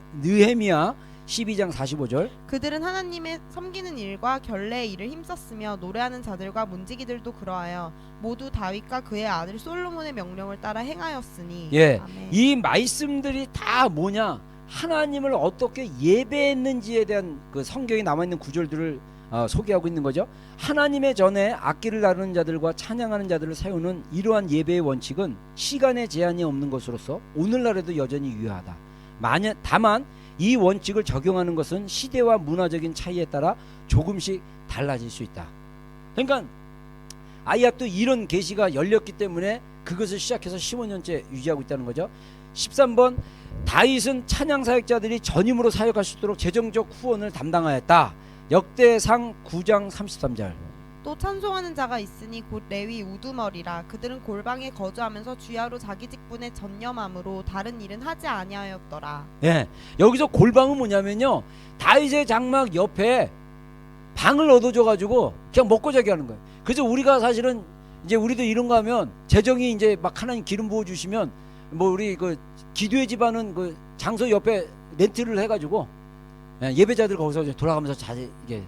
12장 45절. 그들은 하나님의 섬기는 일과 결례의 일을 힘썼으며 노래하는 자들과 문지기들도 그러하여 모두 다윗과 그의 아들 솔로몬의 명령을 따라 행하였으니. 예, 아멘. 이 말씀들이 다 뭐냐? 하나님을 어떻게 예배했는지에 대한 그 성경에 남아있는 구절들을 소개하고 있는 거죠. 하나님의 전에 악기를 다루는 자들과 찬양하는 자들을 세우는 이러한 예배의 원칙은 시간의 제한이 없는 것으로서 오늘날에도 여전히 유효하다. 다만 이 원칙을 적용하는 것은 시대와 문화적인 차이에 따라 조금씩 달라질 수 있다. 그러니까 아이압도 이런 계시가 열렸기 때문에 그것을 시작해서 15년째 유지하고 있다는 거죠. 13번 다윗은 찬양 사역자들이 전임으로 사역할 수 있도록 재정적 후원을 담당하였다. 역대상 9장 33절. 또 찬송하는 자가 있으니 곧 레위 우두머리라. 그들은 골방에 거주하면서 주야로 자기 직분에 전념함으로 다른 일은 하지 아니하였더라. 예, 여기서 골방은 뭐냐면요 다윗의 장막 옆에 방을 얻어줘가지고 그냥 먹고 자기 하는 거예요. 그래서 우리가 사실은 이제 우리도 이런 거 하면 재정이 이제 막 하나님 기름 부어 주시면 뭐 우리 그 기도의 집안은 그 장소 옆에 렌트를 해가지고 예배자들 거기서 돌아가면서 자주 이게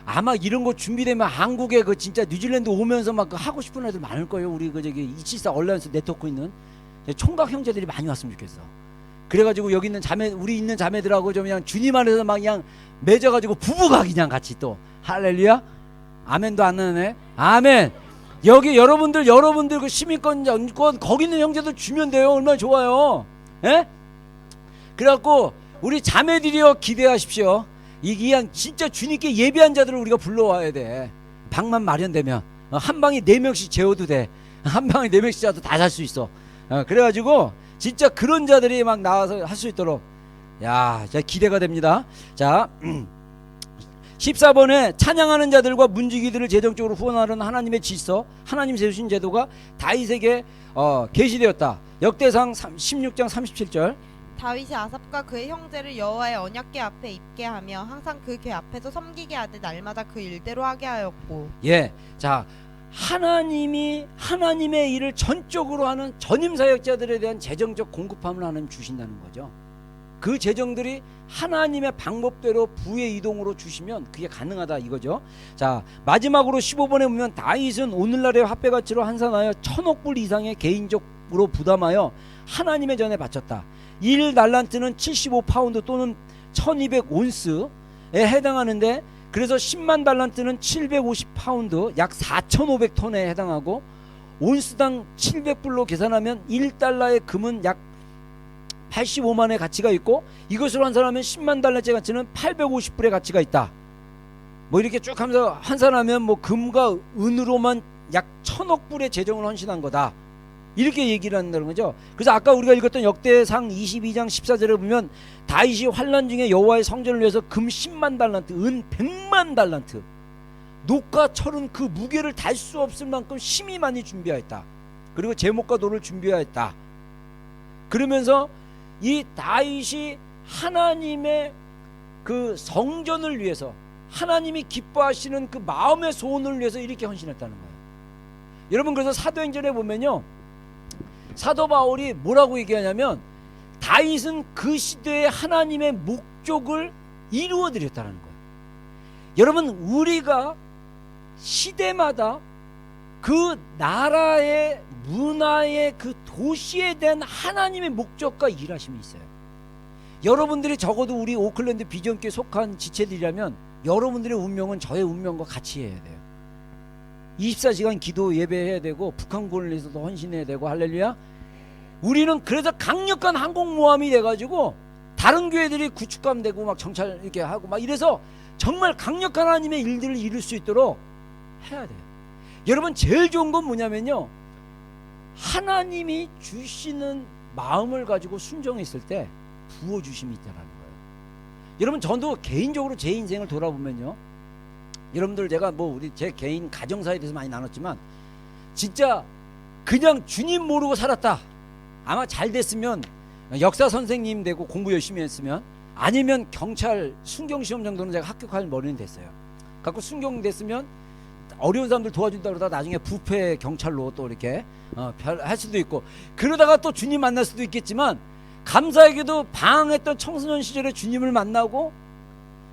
아마 이런 거 준비되면 한국에 그 진짜 뉴질랜드 오면서 막 하고 싶은 애들 많을 거예요. 우리 그 저기 274 얼라이언스 네트워크 있는 총각 형제들이 많이 왔으면 좋겠어. 그래가지고 여기 있는 우리 있는 자매들하고 좀 그냥 주님 안에서 막 그냥 맺어가지고 부부가 그냥 같이 또 할렐루야. 아멘도 안 나네. 아멘. 여기 여러분들 그 시민권 거기 있는 형제들 주면 돼요. 얼마나 좋아요. 예? 그래갖고 우리 자매들이요 기대하십시오. 이게 진짜 주님께 예배한 자들을 우리가 불러와야 돼. 방만 마련되면 한 방에 4명씩 재워도 돼. 한 방에 4명씩 자도 다 잘 수 있어. 그래가지고 진짜 그런 자들이 막 나와서 할 수 있도록 야, 기대가 됩니다. 자 14번에 찬양하는 자들과 문지기들을 재정적으로 후원하는 하나님의 질서, 하나님 세우신 제도가 다윗에게 계시되었다. 역대상 16장 37절. 다윗이 아삽과 그의 형제를 여호와의 언약궤 앞에 있게 하며 항상 그 궤 앞에서 섬기게 하되 날마다 그 일대로 하게 하였고. 예, 자 하나님의 일을 전적으로 하는 전임 사역자들에 대한 재정적 공급함을 하나님 주신다는 거죠. 그 재정들이 하나님의 방법대로 부의 이동으로 주시면 그게 가능하다 이거죠. 자 마지막으로 15번에 보면 다윗은 오늘날의 화폐 가치로 환산하여 1000억 불 이상의 개인적으로 부담하여 하나님의 전에 바쳤다. 1달란트는 75파운드 또는 1200온스에 해당하는데 그래서 10만 달란트는 750파운드 약 4500톤에 해당하고 온스당 700불로 계산하면 1달러의 금은 약 85만의 가치가 있고 이것으로 환산하면 10만 달러짜리 가치는 850불의 가치가 있다. 뭐 이렇게 쭉 하면서 환산하면 뭐 금과 은으로만 약 1000억 불의 재정을 헌신한 거다. 이렇게 얘기를 한다는 거죠. 그래서 아까 우리가 읽었던 역대상 22장 14절에 보면 다윗이 환난 중에 여호와의 성전을 위해서 금 10만 달란트, 은 100만 달란트, 녹과 철은 그 무게를 달 수 없을 만큼 심히 많이 준비하였다. 그리고 제목과 돌을 준비하였다. 그러면서 이 다윗이 하나님의 그 성전을 위해서, 하나님이 기뻐하시는 그 마음의 소원을 위해서 이렇게 헌신했다는 거예요. 여러분, 그래서 사도행전에 보면요, 사도 바울이 뭐라고 얘기하냐면 다윗은 그 시대에 하나님의 목적을 이루어 드렸다는 거예요. 여러분, 우리가 시대마다 그 나라의 문화의 그 도시에 대한 하나님의 목적과 일하심이 있어요. 여러분들이 적어도 우리 오클랜드 비전교에 속한 지체들이라면 여러분들의 운명은 저의 운명과 같이 해야 돼요. 24시간 기도 예배해야 되고 북한군을 위해서도 헌신해야 되고, 할렐루야. 우리는 그래서 강력한 항공모함이 돼가지고 다른 교회들이 구축감 되고 막 정찰 이렇게 하고 막 이래서 정말 강력한 하나님의 일들을 이룰 수 있도록 해야 돼요. 여러분, 제일 좋은 건 뭐냐면요, 하나님이 주시는 마음을 가지고 순종했을 때 부어주심이 있다는 거예요. 여러분, 저도 개인적으로 제 인생을 돌아보면요, 여러분들 제가 뭐 우리 제 개인 가정사에 대해서 많이 나눴지만 진짜 그냥 주님 모르고 살았다. 아마 잘 됐으면 역사 선생님 되고 공부 열심히 했으면, 아니면 경찰 순경시험 정도는 제가 합격할 머리는 됐어요. 갖고 순경 됐으면 어려운 사람들 도와준다 그러다 나중에 부패 경찰로 또 이렇게 할 수도 있고, 그러다가 또 주님 만날 수도 있겠지만, 감사하게도 방황했던 청소년 시절에 주님을 만나고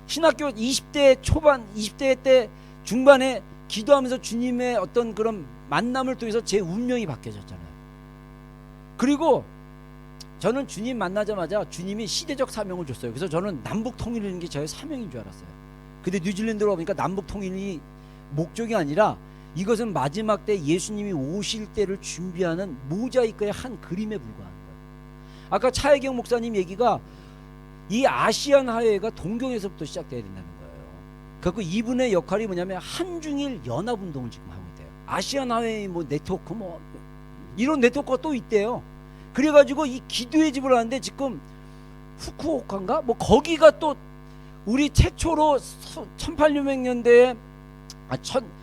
신학교 20대 초반, 20대 때 중반에 기도하면서 주님의 어떤 그런 만남을 통해서 제 운명이 바뀌어졌잖아요. 그리고 저는 주님 만나자마자 주님이 시대적 사명을 줬어요. 그래서 저는 남북 통일이라는 게 저의 사명인 줄 알았어요. 근데 뉴질랜드로 가보니까 남북 통일이 목적이 아니라 이것은 마지막 때 예수님이 오실 때를 준비하는 모자이크의 한 그림에 불과한 거예요. 아까 차혜경 목사님 얘기가 이 아시안 화해가 동경에서부터 시작돼야 된다는 거예요. 그래서 이분의 역할이 뭐냐면 한중일 연합운동을 지금 하고 있대요. 아시안 화해 뭐 네트워크 뭐 이런 네트워크가 또 있대요. 그래가지고 이 기도의 집을 하는데 지금 후쿠오카인가 뭐 거기가 또 우리 최초로 1800년대에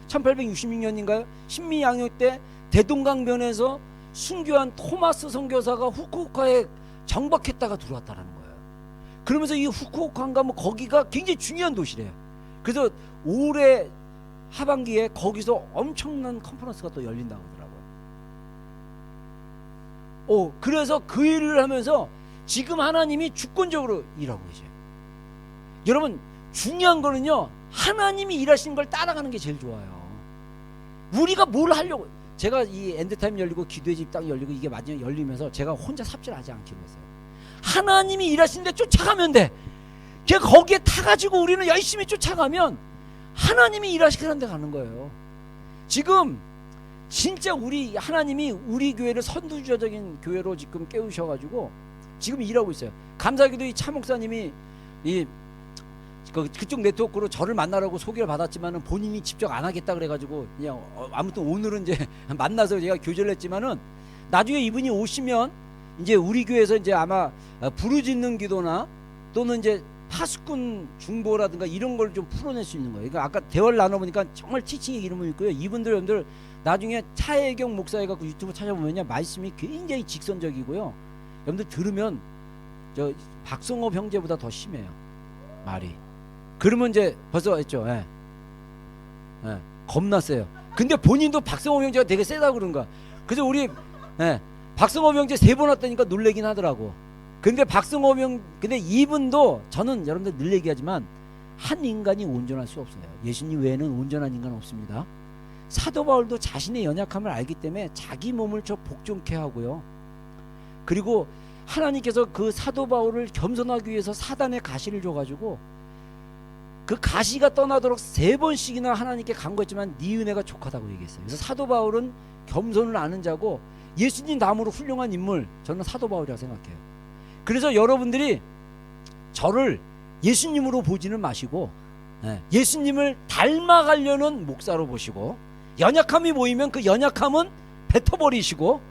1866년인가요? 신미양요 때 대동강변에서 순교한 토마스 선교사가 후쿠오카에 정박했다가 들어왔다라는 거예요. 그러면서 이 후쿠오카인가 뭐 거기가 굉장히 중요한 도시래요. 그래서 올해 하반기에 거기서 엄청난 컨퍼런스가 또 열린다고 하더라고요. 그래서 그 일을 하면서 지금 하나님이 주권적으로 일하고 계세요. 여러분, 중요한 거는요, 하나님이 일하시는 걸 따라가는 게 제일 좋아요. 우리가 뭘 하려고, 제가 이 엔드타임 열리고 기도의 집 딱 열리고 이게 마지막에 열리면서 제가 혼자 삽질하지 않기로 했어요. 하나님이 일하시는데 쫓아가면 돼. 그냥 거기에 타가지고 우리는 열심히 쫓아가면 하나님이 일하시는 데 가는 거예요. 지금 진짜 우리 하나님이 우리 교회를 선두주자적인 교회로 지금 깨우셔가지고 지금 일하고 있어요. 감사하게도 이 차 목사님이 그쪽 네트워크로 저를 만나라고 소개를 받았지만은 본인이 직접 안 하겠다 그래가지고 그냥 아무튼 오늘은 이제 만나서 제가 교제를 했지만은 나중에 이분이 오시면 이제 우리 교회에서 이제 아마 부르짖는 기도나 또는 이제 파수꾼 중보라든가 이런 걸 좀 풀어낼 수 있는 거예요. 그러니까 아까 대화를 나눠보니까 정말 티칭의 이름이 있고요. 이분들 여러분들 나중에 차혜경 목사 해갖고 유튜브 찾아보면요, 말씀이 굉장히 직선적이고요. 여러분들 들으면 저 박성호 형제보다 더 심해요, 말이. 그러면 이제 벌써 했죠. 겁났어요. 근데 본인도 박성호 형제가 되게 세다고 그런가. 그래서 우리 박성호 형제 3번 왔다니까 놀래긴 하더라고. 근데 근데 이분도 저는 여러분들 늘 얘기하지만 한 인간이 온전할 수 없어요. 예수님 외에는 온전한 인간 없습니다. 사도 바울도 자신의 연약함을 알기 때문에 자기 몸을 저 복종케 하고요. 그리고 하나님께서 그 사도 바울을 겸손하기 위해서 사단의 가시를 줘가지고 그 가시가 떠나도록 3번씩이나 하나님께 간구했지만 네 은혜가 족하다고 얘기했어요. 그래서 사도 바울은 겸손을 아는 자고 예수님 다음으로 훌륭한 인물, 저는 사도 바울이라고 생각해요. 그래서 여러분들이 저를 예수님으로 보지는 마시고 예수님을 닮아가려는 목사로 보시고, 연약함이 보이면 그 연약함은 뱉어버리시고,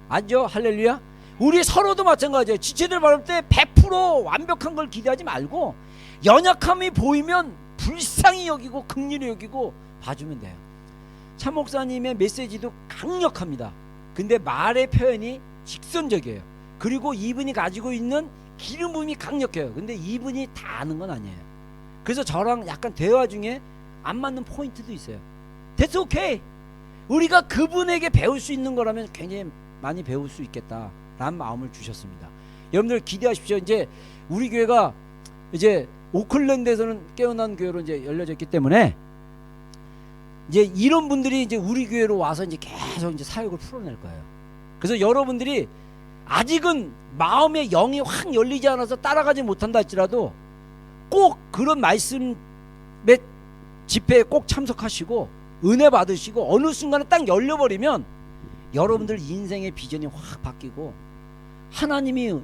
아죠? 할렐루야. 우리 서로도 마찬가지예요. 지체들 바랄 때 100% 완벽한 걸 기대하지 말고 연약함이 보이면 불쌍히 여기고 긍휼히 여기고 봐주면 돼요. 참 목사님의 메시지도 강력합니다. 근데 말의 표현이 직선적이에요. 그리고 이분이 가지고 있는 기름 부음이 강력해요. 근데 이분이 다 아는 건 아니에요. 그래서 저랑 약간 대화 중에 안 맞는 포인트도 있어요. That's okay. 우리가 그분에게 배울 수 있는 거라면 굉장히 많이 배울 수 있겠다라는 마음을 주셨습니다. 여러분들 기대하십시오. 이제 우리 교회가 이제 오클랜드에서는 깨어난 교회로 이제 열려졌기 때문에 이제 이런 분들이 이제 우리 교회로 와서 이제 계속 이제 사역을 풀어낼 거예요. 그래서 여러분들이 아직은 마음의 영이 확 열리지 않아서 따라가지 못한다 할지라도 꼭 그런 말씀의 집회에 꼭 참석하시고 은혜 받으시고 어느 순간에 딱 열려버리면 여러분들 인생의 비전이 확 바뀌고 하나님이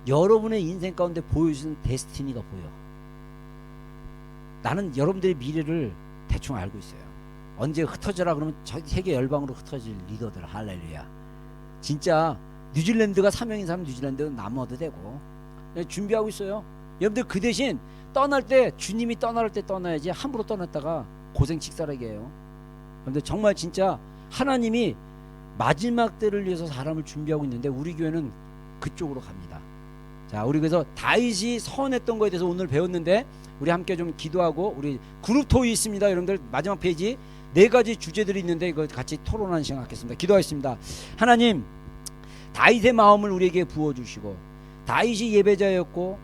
여러분의 인생 가운데 보여주는 데스티니가 보여. 나는 여러분들의 미래를 대충 알고 있어요. 언제 흩어져라 그러면 저 세계 열방으로 흩어질 리더들. 할렐루야. 진짜 뉴질랜드가 사명인 사람 뉴질랜드는 남아도 되고 준비하고 있어요. 여러분들 그 대신 떠날 때 주님이 떠날 때 떠나야지 함부로 떠났다가 고생 직사하게 해요. 여러분들 정말 진짜 하나님이 마지막 때를 위해서 사람을 준비하고 있는데 우리 교회는 그쪽으로 갑니다. 자, 우리 그래서 다윗이 서원했던 거에 대해서 오늘 배웠는데 우리 함께 좀 기도하고 우리 그룹 토이 있습니다. 여러분들 마지막 페이지 4가지 주제들이 있는데 이거 같이 토론하는 시간 갖겠습니다. 기도하겠습니다. 하나님, 다윗의 마음을 우리에게 부어주시고 다윗이 예배자였고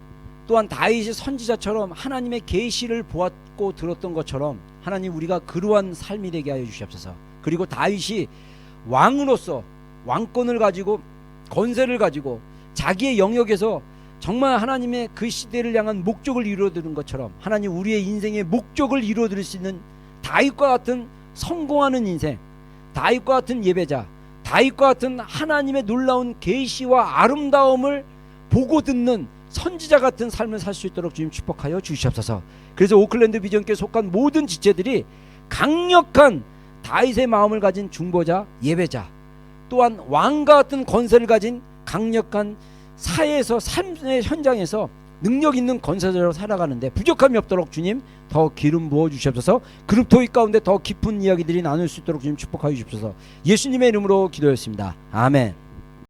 또한 다윗이 선지자처럼 하나님의 계시를 보았고 들었던 것처럼 하나님 우리가 그러한 삶이 되게 하여 주시옵소서. 그리고 다윗이 왕으로서 왕권을 가지고 권세를 가지고 자기의 영역에서 정말 하나님의 그 시대를 향한 목적을 이루어드는 것처럼 하나님 우리의 인생의 목적을 이루어드릴 수 있는 다윗과 같은 성공하는 인생, 다윗과 같은 예배자, 다윗과 같은 하나님의 놀라운 계시와 아름다움을 보고 듣는 선지자 같은 삶을 살 수 있도록 주님 축복하여 주시옵소서. 그래서 오클랜드 비전교회 속한 모든 지체들이 강력한 다윗의 마음을 가진 중보자, 예배자, 또한 왕과 같은 권세를 가진 강력한 사회에서 삶의 현장에서 능력 있는 권세자로 살아가는데 부족함이 없도록 주님 더 기름 부어 주시옵소서. 그룹 토익 가운데 더 깊은 이야기들이 나눌 수 있도록 주님 축복하여 주시옵소서. 예수님의 이름으로 기도했습니다. 아멘.